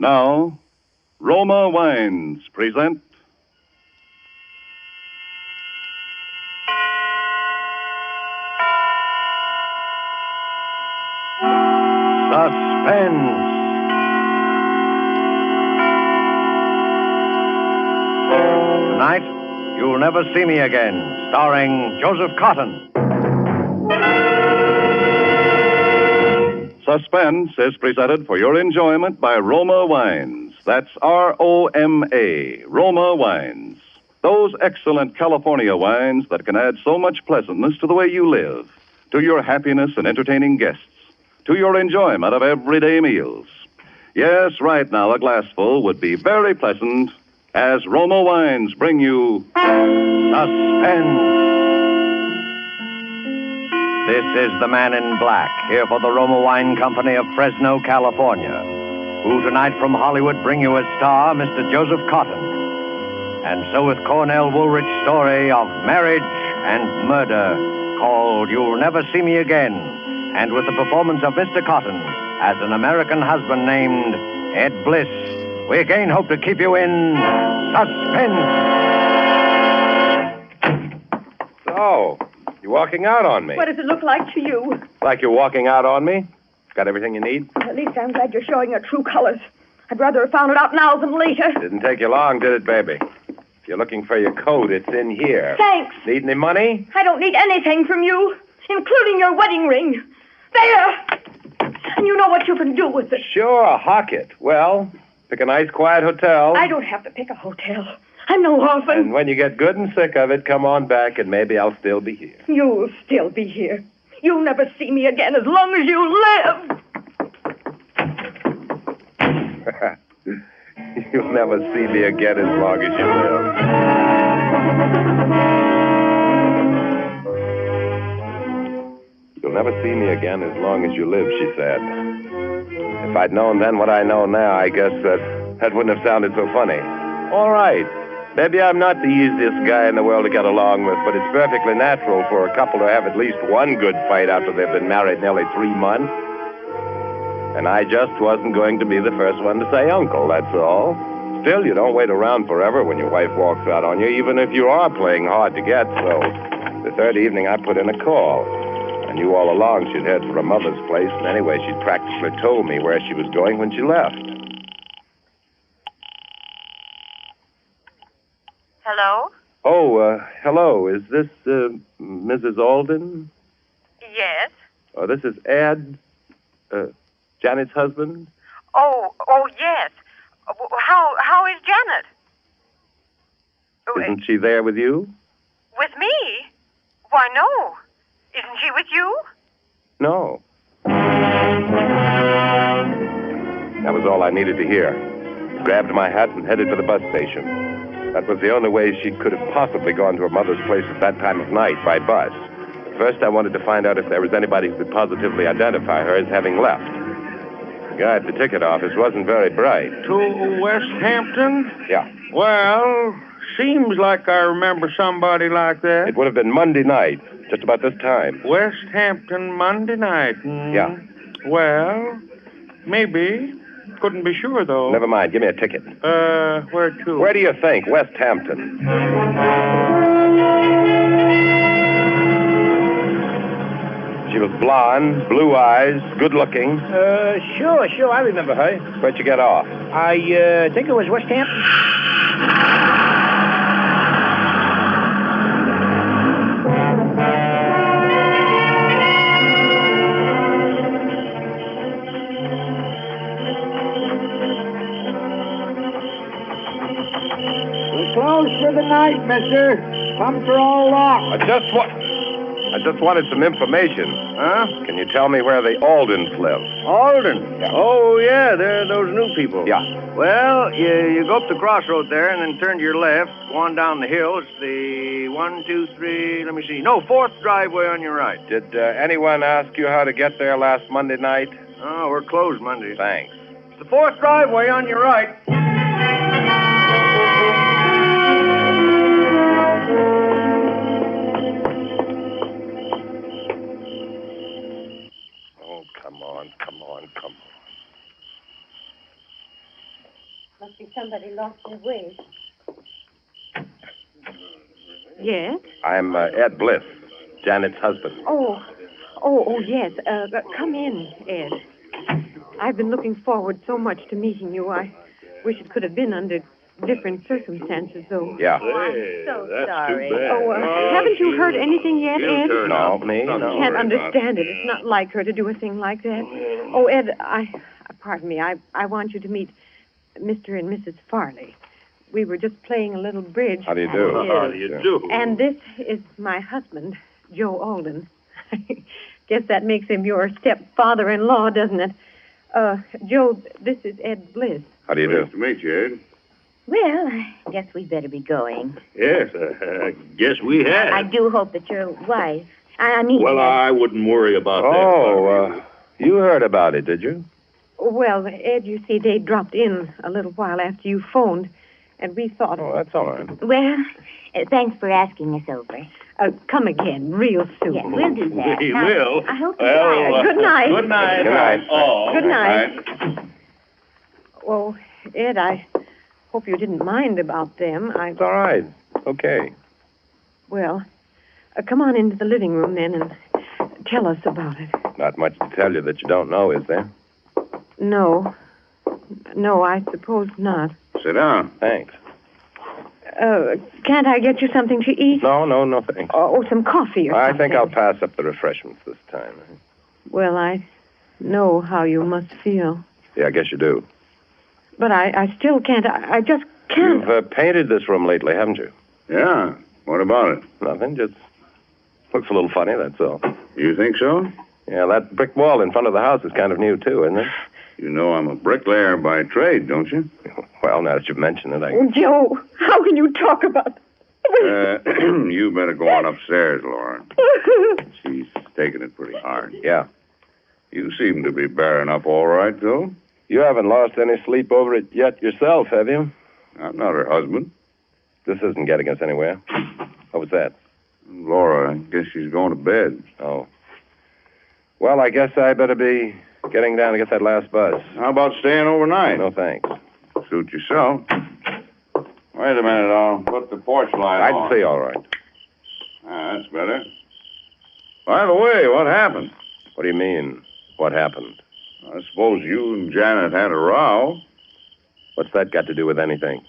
Now, Roma Wines present Suspense. Tonight, You'll Never See Me Again, starring Joseph Cotton. Suspense is presented for your enjoyment by Roma Wines. That's R-O-M-A, Roma Wines. Those excellent California wines that can add so much pleasantness to the way you live, to your happiness in entertaining guests, to your enjoyment of everyday meals. Yes, right now, a glassful would be very pleasant as Roma Wines bring you Suspense. This is the Man in Black, here for the Roma Wine Company of Fresno, California, who tonight from Hollywood bring you as star Mr. Joseph Cotton. And so with Cornell Woolrich's story of marriage and murder called You'll Never See Me Again, and with the performance of Mr. Cotton as an American husband named Ed Bliss, we again hope to keep you in suspense. So, you walking out on me? What does it look like to you? Like you're walking out on me? Got everything you need? At least I'm glad you're showing your true colors. I'd rather have found it out now than later. Didn't take you long, did it, baby? If you're looking for your coat, it's in here. Thanks. Need any money? I don't need anything from you, including your wedding ring. There! And you know what you can do with it. Sure, hock it. Well, pick a nice, quiet hotel. I don't have to pick a hotel. I'm no orphan. And when you get good and sick of it, come on back and maybe I'll still be here. You'll still be here. You'll never see me again as long as you live. You'll never see me again as long as you live. You'll never see me again as long as you live, she said. If I'd known then what I know now, I guess that wouldn't have sounded so funny. All right. Maybe I'm not the easiest guy in the world to get along with, but it's perfectly natural for a couple to have at least one good fight after they've been married nearly 3 months. And I just wasn't going to be the first one to say uncle, that's all. Still, you don't wait around forever when your wife walks out on you, even if you are playing hard to get. So the third evening, I put in a call. I knew all along she'd head for her mother's place, and anyway, she'd practically told me where she was going when she left. Hello? Oh, hello. Is this Mrs. Alden? Yes. Oh, this is Ed, Janet's husband? Oh, yes. How is Janet? Isn't she there with you? With me? Why, no. Isn't she with you? No. That was all I needed to hear. I grabbed my hat and headed for the bus station. That was the only way she could have possibly gone to her mother's place at that time of night, by bus. First, I wanted to find out if there was anybody who could positively identify her as having left. The guy at the ticket office wasn't very bright. To West Hampton? Yeah. Well, seems like I remember somebody like that. It would have been Monday night, just about this time. West Hampton, Monday night. Yeah. Well, maybe. Couldn't be sure, though. Never mind. Give me a ticket. Where to? Where do you think? West Hampton. She was blonde, blue eyes, good looking. Sure, I remember her. Where'd you get off? I think it was West Hampton. We're closed for the night, mister. Pumps are all locked. I just wanted some information. Huh? Can you tell me where the Aldens live? Alden? Yeah. Oh, yeah, they're those new people. Yeah. Well, you go up the crossroad there and then turn to your left, go on down the hill. It's the 1, 2, 3, let me see. No, 4th driveway on your right. Did anyone ask you how to get there last Monday night? Oh, we're closed Monday. Thanks. It's the 4th driveway on your right. Oh, come on. Must be somebody lost their way. Yes? I'm Ed Bliss, Janet's husband. Oh, yes. Come in, Ed. I've been looking forward so much to meeting you. I wish it could have been under different circumstances, though. Yeah. I'm so sorry. Too bad. Haven't you heard anything yet, Ed? No, me? I No. can't understand it. It's not like her to do a thing like that. Oh, Ed, pardon me. I want you to meet Mr. and Mrs. Farley. We were just playing a little bridge. How do you do? How do you do? And this is my husband, Joe Alden. Guess that makes him your stepfather-in-law, doesn't it? Joe, this is Ed Bliss. How do you do? Nice to meet you, Ed. Well, I guess we better be going. Yes, I guess we have. I do hope that your wife... I mean... Well, I wouldn't worry about that. You heard about it, did you? Well, Ed, you see, they dropped in a little while after you phoned, and we thought... Oh, that's all right. Well, thanks for asking us over. Come again, real soon. Yeah, we'll do that. We Now, will. I hope you Well, Good night. Good night. Good night. Oh, Good night. Oh, Ed, I hope you didn't mind about them. It's all right. Okay. Well, come on into the living room then and tell us about it. Not much to tell you that you don't know, is there? No, I suppose not. Sit down. Thanks. Can't I get you something to eat? No, thanks. Or some coffee or I something? think I'll pass up the refreshments this time. Well, I know how you must feel. Yeah, I guess you do. But I still can't. I just can't. You've painted this room lately, haven't you? Yeah. What about it? Nothing, just looks a little funny, that's all. You think so? Yeah, that brick wall in front of the house is kind of new, too, isn't it? You know I'm a bricklayer by trade, don't you? Well, now that you mention it, Oh, Joe, how can you talk about... You better go on upstairs, Laura. She's taking it pretty hard. Yeah. You seem to be bearing up all right, though. You haven't lost any sleep over it yet yourself, have you? I'm not her husband. This isn't getting us anywhere. What was that? Laura, I guess she's going to bed. Oh. Well, I guess I better be getting down to get that last bus. How about staying overnight? No, thanks. Suit yourself. Wait a minute, I'll put the porch light I on. can see all right. That's better. By the way, what happened? What do you mean, what happened? I suppose you and Janet had a row. What's that got to do with anything?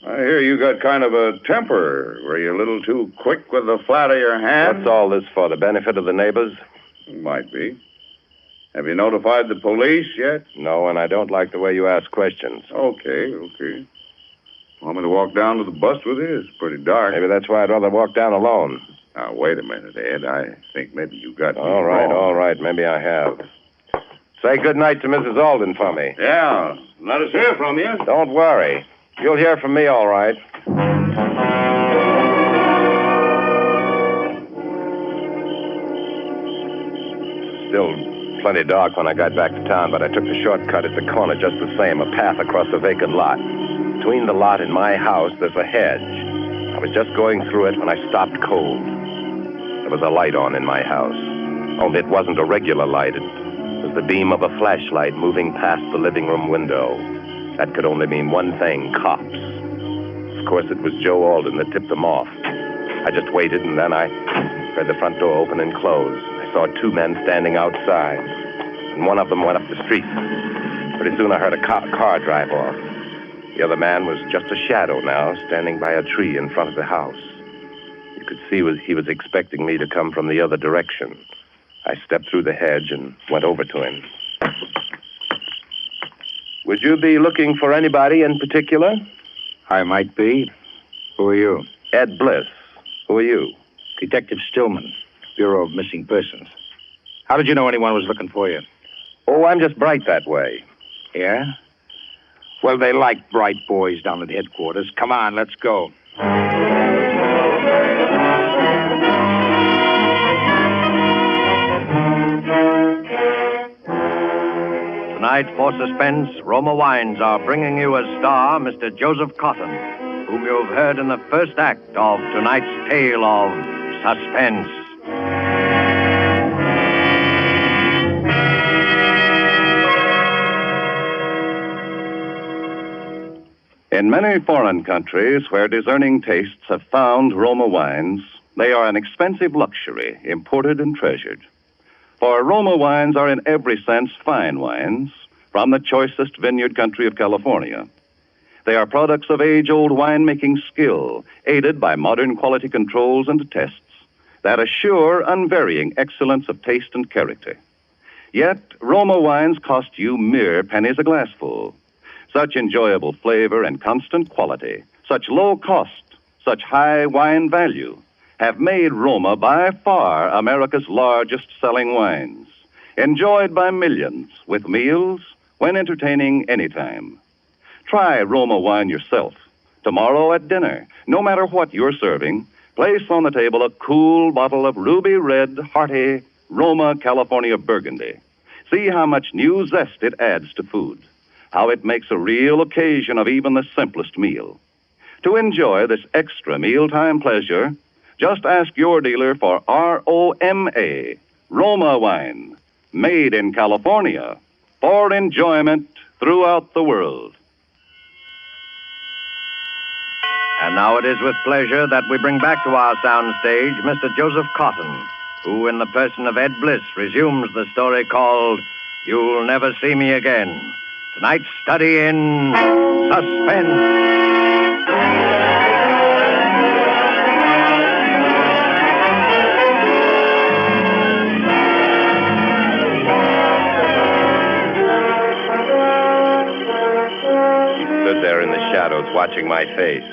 I hear you got kind of a temper. Were you a little too quick with the flat of your hand? What's all this for, the benefit of the neighbors? Might be. Have you notified the police yet? No, and I don't like the way you ask questions. Okay. Want me to walk down to the bus with you? It's pretty dark. Maybe that's why I'd rather walk down alone. Now, wait a minute, Ed. I think maybe you got me All wrong. right. Maybe I have. Say good night to Mrs. Alden for me. Yeah, let us hear from you. Don't worry. You'll hear from me all right. Still plenty dark when I got back to town, but I took the shortcut at the corner just the same, a path across a vacant lot. Between the lot and my house, there's a hedge. I was just going through it when I stopped cold. There was a light on in my house. Only it wasn't a regular light. It was the beam of a flashlight moving past the living room window. That could only mean one thing, cops. Of course, it was Joe Alden that tipped them off. I just waited, and then I heard the front door open and close. I saw two men standing outside, and one of them went up the street. Pretty soon I heard a car drive off. The other man was just a shadow now, standing by a tree in front of the house. You could see he was expecting me to come from the other direction. I stepped through the hedge and went over to him. Would you be looking for anybody in particular? I might be. Who are you? Ed Bliss. Who are you? Detective Stillman, Bureau of Missing Persons. How did you know anyone was looking for you? Oh, I'm just bright that way. Yeah? Well, they like bright boys down at headquarters. Come on, let's go. Tonight, for suspense, Roma Wines are bringing you as star Mr. Joseph Cotton, whom you have heard in the first act of tonight's tale of suspense. In many foreign countries where discerning tastes have found Roma wines, they are an expensive luxury, imported and treasured. For Roma wines are in every sense fine wines from the choicest vineyard country of California. They are products of age-old winemaking skill, aided by modern quality controls and tests that assure unvarying excellence of taste and character. Yet, Roma wines cost you mere pennies a glassful. Such enjoyable flavor and constant quality, such low cost, such high wine value, have made Roma by far America's largest selling wines, enjoyed by millions with meals when entertaining anytime. Try Roma wine yourself. Tomorrow at dinner, no matter what you're serving, place on the table a cool bottle of ruby red, hearty Roma California Burgundy. See how much new zest it adds to food, how it makes a real occasion of even the simplest meal. To enjoy this extra mealtime pleasure, just ask your dealer for R-O-M-A, Roma wine, made in California, for enjoyment throughout the world. And now it is with pleasure that we bring back to our soundstage Mr. Joseph Cotton, who, in the person of Ed Bliss, resumes the story called You'll Never See Me Again. Tonight's study in suspense. There in the shadows, watching my face.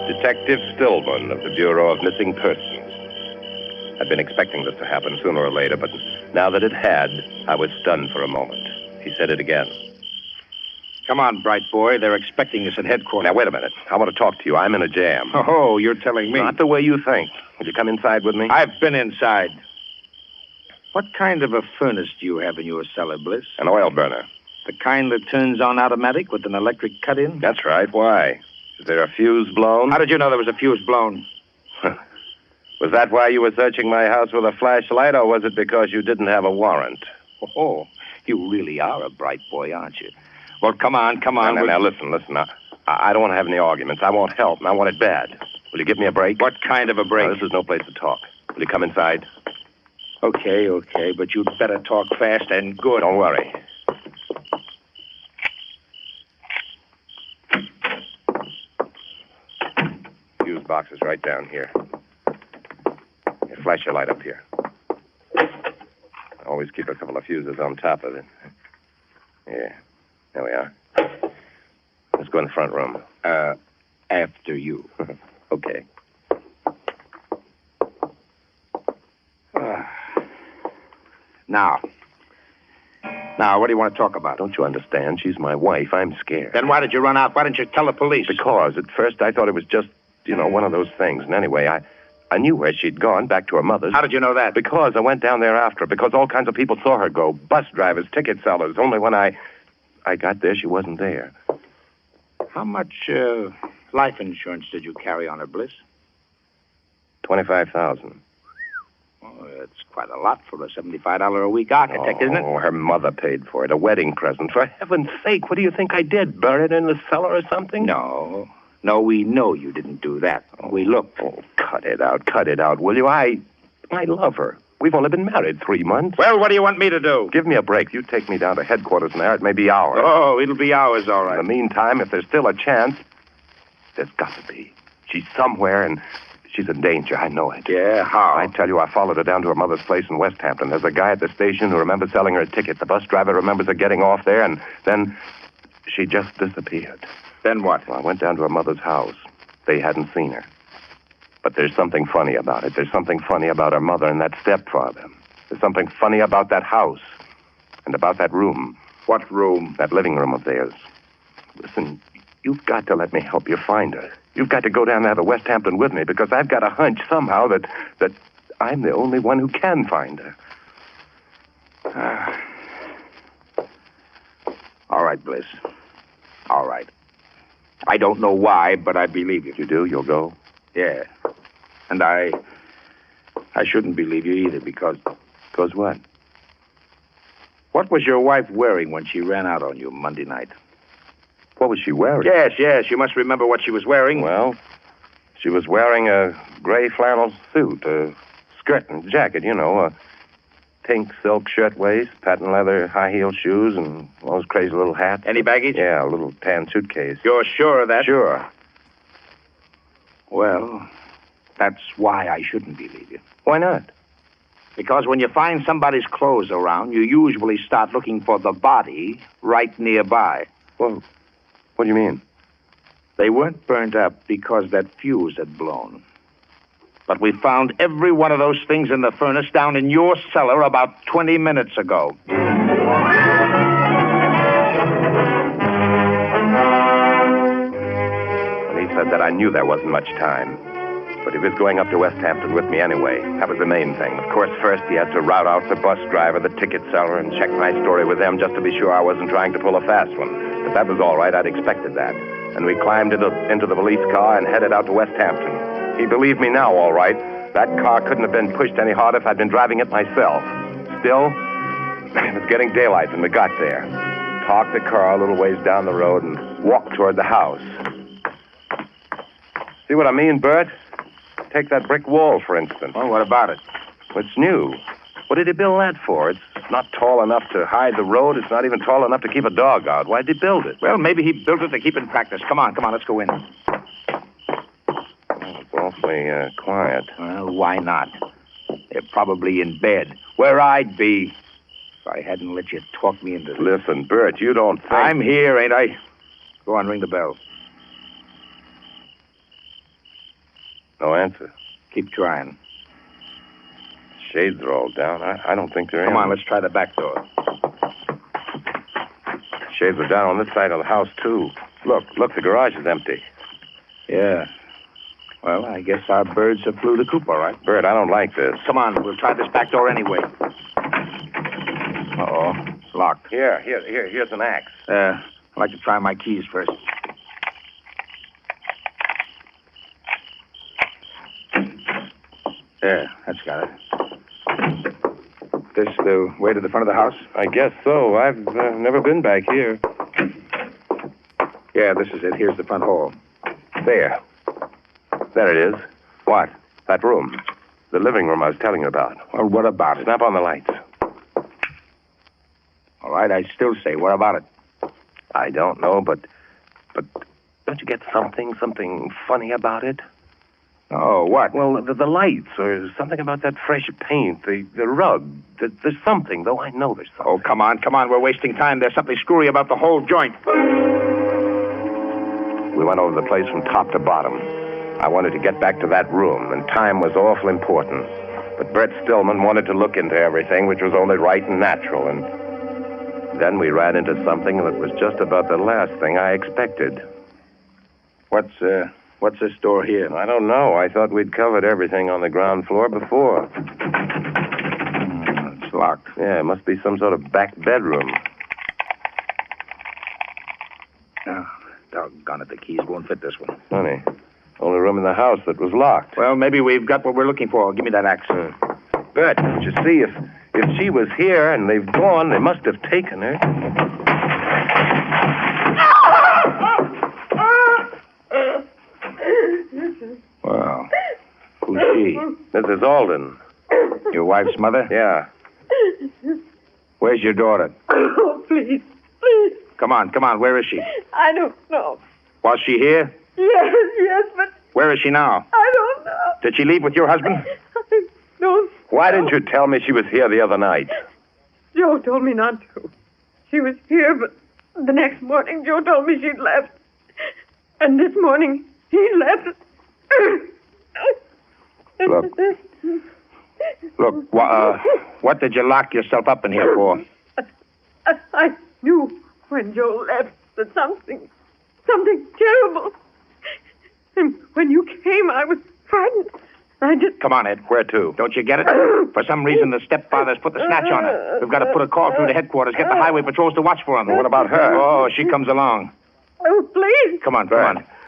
Detective Stillman of the Bureau of Missing Persons. I'd been expecting this to happen sooner or later, but now that it had, I was stunned for a moment. He said it again. Come on, bright boy. They're expecting us at headquarters. Now, wait a minute. I want to talk to you. I'm in a jam. Oh, you're telling me. Not the way you think. Will you come inside with me? I've been inside. What kind of a furnace do you have in your cellar, Bliss? An oil burner. The kind that turns on automatic with an electric cut-in? That's right. Why? Is there a fuse blown? How did you know there was a fuse blown? Was that why you were searching my house with a flashlight, or was it because you didn't have a warrant? Oh, you really are a bright boy, aren't you? Well, come on. Now, listen. I don't want to have any arguments. I want help, and I want it bad. Will you give me a break? What kind of a break? No, this is no place to talk. Will you come inside? Okay, but you'd better talk fast and good. Don't worry. Fuse box is right down here. Here, flash your light up here. I always keep a couple of fuses on top of it. Yeah, there we are. Let's go in the front room. After you. Okay. Now, what do you want to talk about? Don't you understand? She's my wife. I'm scared. Then why did you run out? Why didn't you tell the police? Because at first I thought it was just, one of those things. And anyway, I knew where she'd gone, back to her mother's. How did you know that? Because I went down there after her. Because all kinds of people saw her go. Bus drivers, ticket sellers. Only when I got there, she wasn't there. How much life insurance did you carry on her, Bliss? $25,000. Oh, that's quite a lot for a $75 a week architect, isn't it? Oh, her mother paid for it. A wedding present. For heaven's sake, what do you think I did? Bury it in the cellar or something? No, we know you didn't do that. We looked. Oh, cut it out, will you? I love her. We've only been married 3 months. Well, what do you want me to do? Give me a break. You take me down to headquarters now. It may be hours. Oh, it'll be hours, all right. In the meantime, if there's still a chance, there's got to be. She's somewhere, and she's in danger. I know it. Yeah, how? I tell you, I followed her down to her mother's place in West Hampton. There's a guy at the station who remembers selling her a ticket. The bus driver remembers her getting off there, and then she just disappeared. Then what? Well, I went down to her mother's house. They hadn't seen her. But there's something funny about it. There's something funny about her mother and that stepfather. There's something funny about that house and about that room. What room? That living room of theirs. Listen, you've got to let me help you find her. You've got to go down there to West Hampton with me because I've got a hunch somehow that I'm the only one who can find her. All right, Bliss. All right. I don't know why, but I believe you. You do? You'll go? Yeah. And I shouldn't believe you either because... Because what? What was your wife wearing when she ran out on you Monday night? What was she wearing? Yes, you must remember what she was wearing. Well, she was wearing a gray flannel suit, a skirt and jacket, a pink silk shirtwaist, patent leather high-heel shoes, and those crazy little hats. Any baggage? Yeah, a little tan suitcase. You're sure of that? Sure. Well, that's why I shouldn't believe you. Why not? Because when you find somebody's clothes around, you usually start looking for the body right nearby. Well, what do you mean? They weren't burnt up because that fuse had blown. But we found every one of those things in the furnace down in your cellar about 20 minutes ago. When he said that, I knew there wasn't much time. But he was going up to West Hampton with me anyway. That was the main thing. Of course, first he had to route out the bus driver, the ticket seller, and check my story with them just to be sure I wasn't trying to pull a fast one. But that was all right. I'd expected that. And we climbed into the police car and headed out to West Hampton. He believed me now, all right. That car couldn't have been pushed any harder if I'd been driving it myself. Still, it was getting daylight when we got there. Parked the car a little ways down the road and walked toward the house. See what I mean, Bert? Take that brick wall, for instance. Well, what about it? It's new. What did he build that for? It's not tall enough to hide the road. It's not even tall enough to keep a dog out. Why'd he build it? Well, maybe he built it to keep in practice. Come on, let's go in. It's awfully quiet. Well, why not? They're probably in bed. Where I'd be if I hadn't let you talk me into this. Listen, Bert, you don't think... I'm here, ain't I? Go on, ring the bell. No answer. Keep trying. Shades are all down. I don't think they're in. Come on, let's try the back door. Shades are down on this side of the house, too. Look, the garage is empty. Yeah. Well, I guess our birds have flew the coop, all right. Bert, I don't like this. Come on, we'll try this back door anyway. Uh-oh, it's locked. Here's an axe. I'd like to try my keys first. There, that's got it. This the way to the front of the house? I guess so. I've never been back here. Yeah, this is it. Here's the front hall. There it is. What? That room. The living room I was telling you about. Well, what about it? Snap on the lights. All right, I still say, what about it? I don't know, but don't you get something funny about it? Oh, what? Well, the lights, or something about that fresh paint, the rug. There's something, though I know there's something. Oh, come on. We're wasting time. There's something screwy about the whole joint. We went over the place from top to bottom. I wanted to get back to that room, and time was awful important. But Brett Stillman wanted to look into everything, which was only right and natural, and then we ran into something that was just about the last thing I expected. What's this door here? I don't know. I thought we'd covered everything on the ground floor before. It's locked. Yeah, it must be some sort of back bedroom. Oh, doggone it, the keys won't fit this one. Funny. Only room in the house that was locked. Well, maybe we've got what we're looking for. Give me that axe. Bert, you see, if she was here and they've gone, they must have taken her. Well, who's she? This is Alden. Your wife's mother? Yeah. Where's your daughter? Oh, please. Come on. Where is she? I don't know. Was she here? Yes, but Where is she now? I don't know. Did she leave with your husband? I don't. Why didn't you tell me she was here the other night? Joe told me not to. She was here, but the next morning Joe told me she'd left. And this morning he left. Look, what did you lock yourself up in here for? I knew when Joe left that something terrible. And when you came, I was frightened. I just... Come on, Ed. Where to? Don't you get it? For some reason, the stepfather's put the snatch on her. We've got to put a call through to headquarters, get the highway patrols to watch for him. What about her? Oh, she comes along. Oh, please. Come on.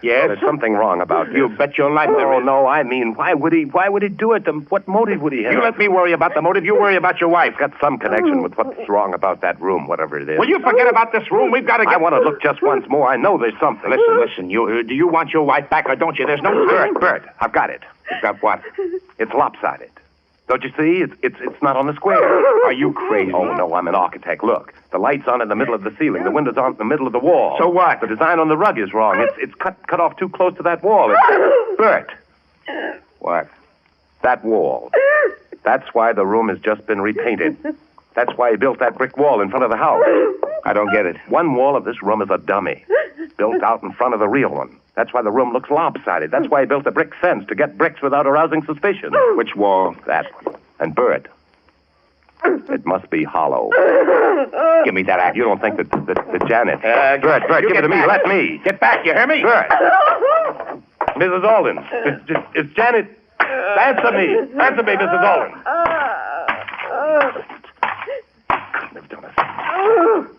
Yes? There's something wrong about this. You bet your life there Oh, is. no, I mean, why would he do it? What motive would he have? You let me worry about the motive. You worry about your wife. Got some connection with what's wrong about that room, whatever it is. Will you forget about this room? We've got to get... I want to look just once more. I know there's something. Listen. Do you want your wife back or don't you? There's no... Bert, I've got it. You've got what? It's lopsided. Don't you see? It's not on the square. Are you crazy? Oh, no, I'm an architect. Look, the light's on in the middle of the ceiling. The window's on in the middle of the wall. So what? The design on the rug is wrong. It's cut off too close to that wall. Bert. What? That wall. That's why the room has just been repainted. That's why he built that brick wall in front of the house. I don't get it. One wall of this room is a dummy, built out in front of the real one. That's why the room looks lopsided. That's why he built a brick fence, to get bricks without arousing suspicion. Which wall? That one. And Bert, it must be hollow. Give me that axe. You don't think that Janet... Bert, give it to me. back. Let me. Get back, you hear me? Bert. Mrs. Alden. It's Janet. Answer me. Answer me, Mrs. Alden. Couldn't have done it.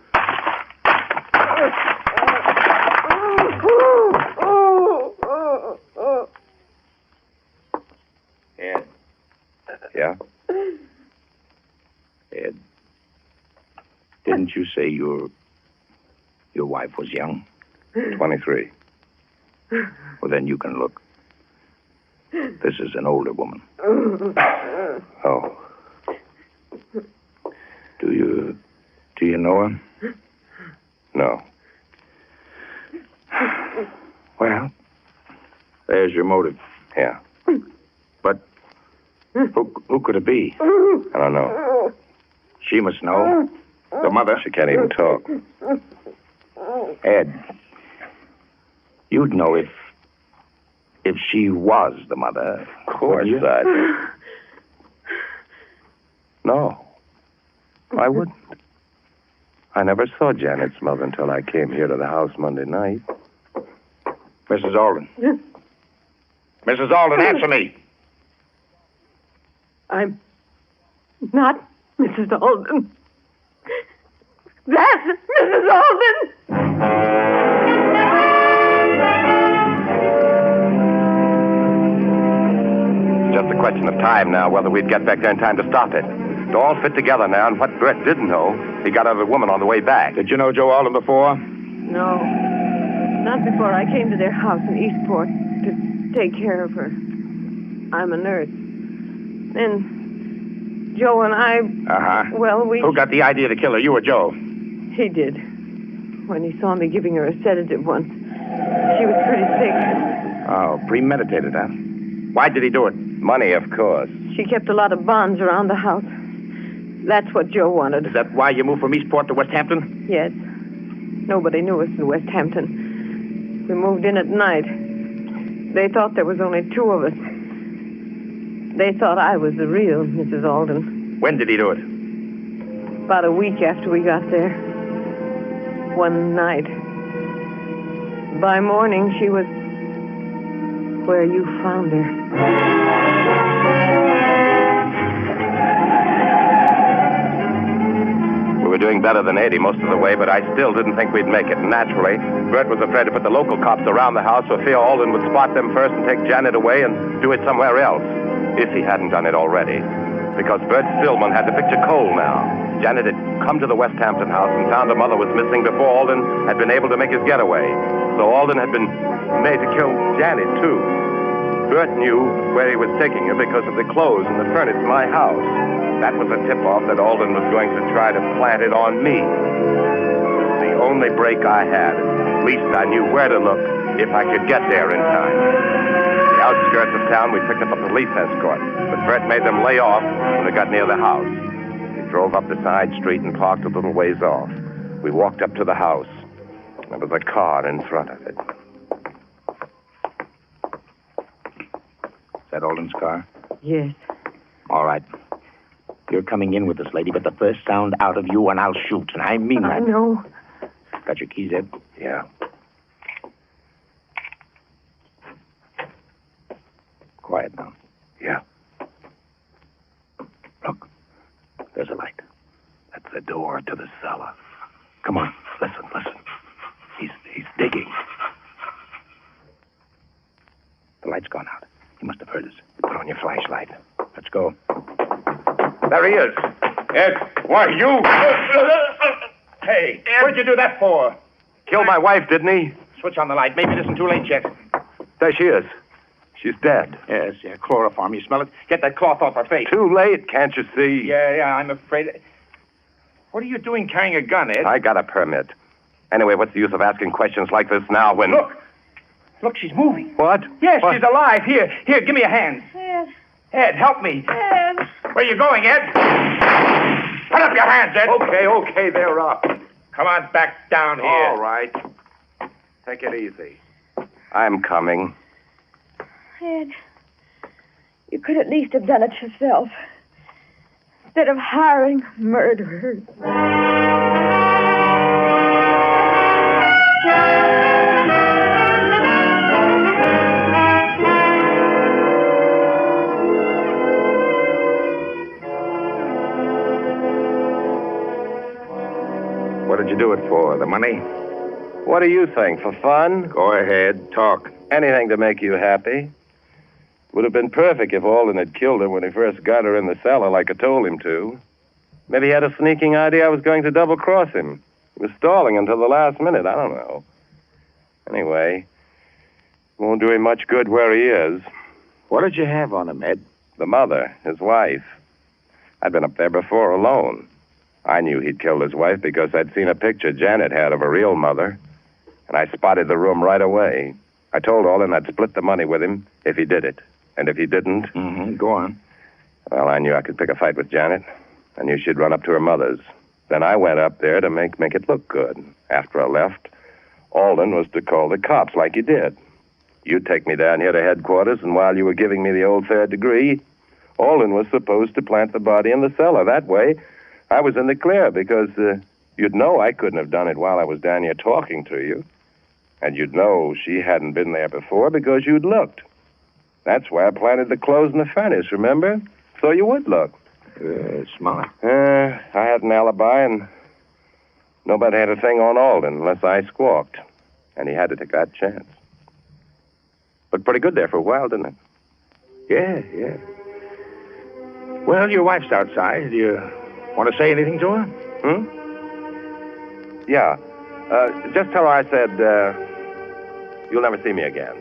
Ed. Yeah? Ed. Didn't you say your wife was young? 23. Well, then you can look. This is an older woman. Oh. Do you know her? No. Well, there's your motive. Yeah. But who could it be? I don't know. She must know. The mother. She can't even talk. Ed, you'd know if she was the mother. Of course, No. I wouldn't. I never saw Janet's mother until I came here to the house Monday night. Mrs. Alden. Mrs. Alden, answer me. I'm not Mrs. Alden. That's Mrs. Alden! Just a question of time now, whether we'd get back there in time to stop it. It all fit together now, and what Brett didn't know, he got out of the woman on the way back. Did you know Joe Alden before? No. Not before I came to their house in Eastport to take care of her. I'm a nurse. Then Joe and I... Uh-huh. Well, we... Who got the idea to kill her, you or Joe? He did. When he saw me giving her a sedative once. She was pretty sick. Oh, premeditated, huh? Why did he do it? Money, of course. She kept a lot of bonds around the house. That's what Joe wanted. Is that why you moved from Eastport to West Hampton? Yes. Nobody knew us in West Hampton. We moved in at night. They thought there was only two of us. They thought I was the real Mrs. Alden. When did he do it? About a week after we got there. One night. By morning, she was where you found her. We were doing better than 80 most of the way, but I still didn't think we'd make it. Naturally, Bert was afraid to put the local cops around the house for fear Alden would spot them first and take Janet away and do it somewhere else, if he hadn't done it already. Because Bert Stillman had to picture cold now. Janet had come to the West Hampton house and found her mother was missing before Alden had been able to make his getaway. So Alden had been made to kill Janet, too. Bert knew where he was taking her because of the clothes and the furniture in my house. That was a tip-off that Alden was going to try to plant it on me. It was the only break I had. At least I knew where to look if I could get there in time. The outskirts of town, we picked up a police escort, but Bert made them lay off when they got near the house. We drove up the side street and parked a little ways off. We walked up to the house. There was a car in front of it. Is that Alden's car? Yes. All right. You're coming in with this lady, but the first sound out of you and I'll shoot, and I mean that. I know. Got your keys, Ed? Yeah. Quiet now. Yeah. Look, there's a light. That's the door to the cellar. Come on. Listen. He's digging. The light's gone out. He must have heard us. Put on your flashlight. Let's go. There he is. Ed, why, you... Hey, what'd you do that for? Killed my wife, didn't he? Switch on the light. Maybe it isn't too late yet. There she is. She's dead. Yes, yeah, chloroform. You smell it? Get that cloth off her face. Too late, can't you see? Yeah, I'm afraid... What are you doing carrying a gun, Ed? I got a permit. Anyway, what's the use of asking questions like this now when... Look, she's moving. What? Yes, What? she's alive. Here, give me a hand. Ed. Ed, help me. Ed. Where you going, Ed? Put up your hands, Ed. Okay, they're up. Come on back down here. All right. Take it easy. I'm coming. Ed, you could at least have done it yourself. Instead of hiring murderers. What did you do it for? The money? What do you think? For fun? Go ahead, talk. Anything to make you happy. Would have been perfect if Alden had killed her when he first got her in the cellar like I told him to. Maybe he had a sneaking idea I was going to double-cross him. He was stalling until the last minute. I don't know. Anyway, won't do him much good where he is. What did you have on him, Ed? The mother, his wife. I'd been up there before alone. I knew he'd killed his wife because I'd seen a picture Janet had of a real mother. And I spotted the room right away. I told Alden I'd split the money with him if he did it. And if he didn't... Go on. Well, I knew I could pick a fight with Janet. I knew she'd run up to her mother's. Then I went up there to make it look good. After I left, Alden was to call the cops like you did. You'd take me down here to headquarters, and while you were giving me the old third degree, Alden was supposed to plant the body in the cellar. That way, I was in the clear because you'd know I couldn't have done it while I was down here talking to you. And you'd know she hadn't been there before because you'd looked. That's why I planted the clothes in the furnace, remember? So you would look. Smart. I had an alibi, and nobody had a thing on Alden unless I squawked. And he had to take that chance. Looked pretty good there for a while, didn't it? Yeah. Well, your wife's outside. Do you want to say anything to her? Yeah. Just tell her I said, you'll never see me again.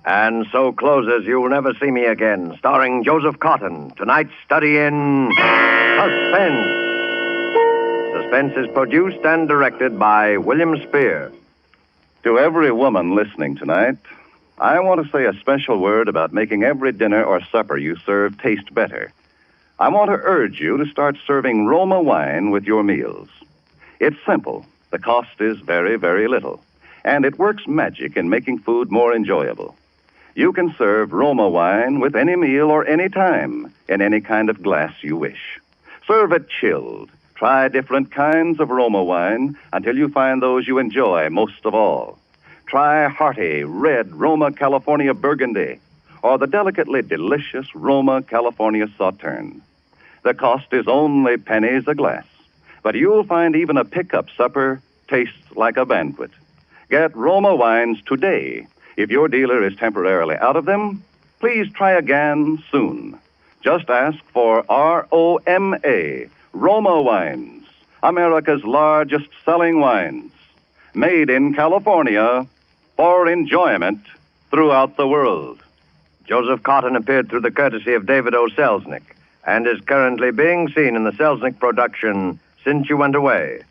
And so closes You'll Never See Me Again, starring Joseph Cotton. Tonight's study in suspense. Suspense is produced and directed by William Spear. To every woman listening tonight, I want to say a special word about making every dinner or supper you serve taste better. I want to urge you to start serving Roma wine with your meals. It's simple. The cost is very, very little. And it works magic in making food more enjoyable. You can serve Roma wine with any meal or any time in any kind of glass you wish. Serve it chilled. Try different kinds of Roma wine until you find those you enjoy most of all. Try hearty red Roma California Burgundy or the delicately delicious Roma California Sauterne. The cost is only pennies a glass, but you'll find even a pickup supper tastes like a banquet. Get Roma wines today. If your dealer is temporarily out of them, please try again soon. Just ask for ROMA, Roma Wines, America's largest selling wines, made in California for enjoyment throughout the world. Joseph Cotton appeared through the courtesy of David O. Selznick and is currently being seen in the Selznick production Since You Went Away.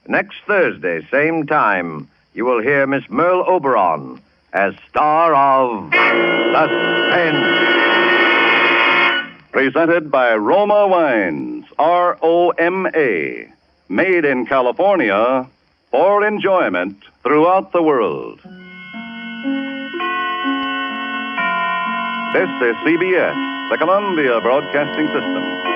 Next Thursday, same time, you will hear Miss Merle Oberon as star of Suspense. Presented by Roma Wines, ROMA, made in California for enjoyment throughout the world. This is CBS, the Columbia Broadcasting System.